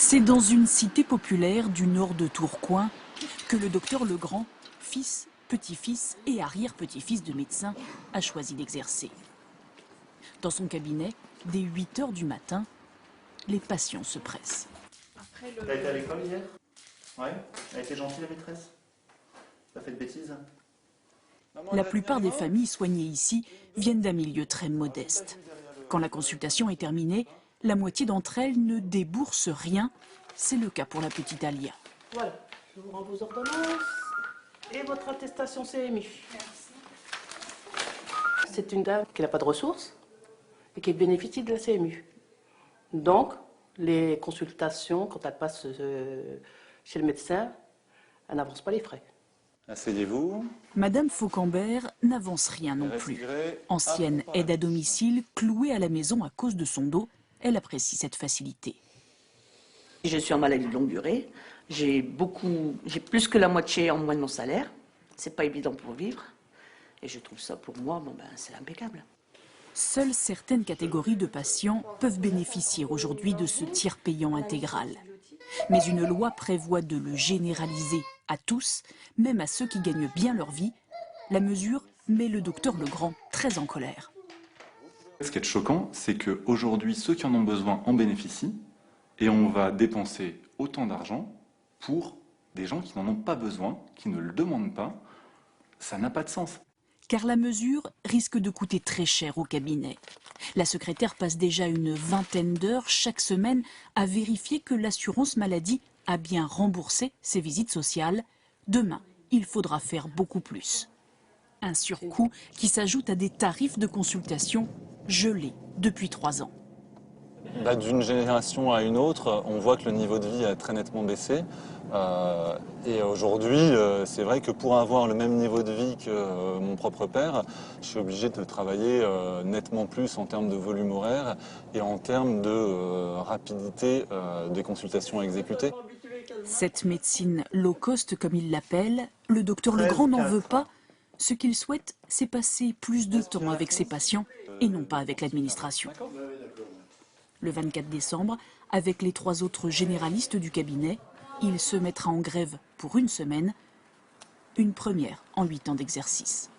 C'est dans une cité populaire du nord de Tourcoing que le docteur Legrand, fils, petit-fils et arrière-petit-fils de médecin, a choisi d'exercer. Dans son cabinet, dès 8 h du matin, les patients se pressent. Elle a été à l'école hier? Ouais. Elle a été gentille la maîtresse? T'as fait de bêtises? La plupart des familles soignées ici viennent d'un milieu très modeste. Quand la consultation est terminée, la moitié d'entre elles ne déboursent rien. C'est le cas pour la petite Alia. Voilà, je vous rends vos ordonnances et votre attestation CMU. C'est une dame qui n'a pas de ressources et qui bénéficie de la CMU. Donc, les consultations, quand elle passe chez le médecin, elle n'avance pas les frais. Asseyez-vous. Madame Faucambert n'avance rien non plus. Ancienne aide à domicile, clouée à la maison à cause de son dos, elle apprécie cette facilité. Je suis en maladie de longue durée. J'ai plus que la moitié en moins de mon salaire. C'est pas évident pour vivre. Et je trouve ça, pour moi, c'est impeccable. Seules certaines catégories de patients peuvent bénéficier aujourd'hui de ce tiers payant intégral. Mais une loi prévoit de le généraliser à tous, même à ceux qui gagnent bien leur vie. La mesure met le docteur Legrand très en colère. Ce qui est choquant, c'est qu'aujourd'hui, ceux qui en ont besoin en bénéficient, et on va dépenser autant d'argent pour des gens qui n'en ont pas besoin, qui ne le demandent pas. Ça n'a pas de sens. Car la mesure risque de coûter très cher au cabinet. La secrétaire passe déjà une vingtaine d'heures chaque semaine à vérifier que l'assurance maladie a bien remboursé ses visites sociales. Demain, il faudra faire beaucoup plus. Un surcoût qui s'ajoute à des tarifs de consultation gelés depuis 3 ans. D'une génération à une autre, on voit que le niveau de vie a très nettement baissé. Et aujourd'hui, c'est vrai que pour avoir le même niveau de vie que mon propre père, je suis obligé de travailler nettement plus en termes de volume horaire et en termes de rapidité des consultations à exécuter. Cette médecine low cost, comme il l'appelle, le docteur Legrand n'en veut pas. Ce qu'il souhaite, c'est passer plus de temps avec ses patients et non pas avec l'administration. Le 24 décembre, avec les 3 autres généralistes du cabinet, il se mettra en grève pour une semaine, une première en 8 ans d'exercice.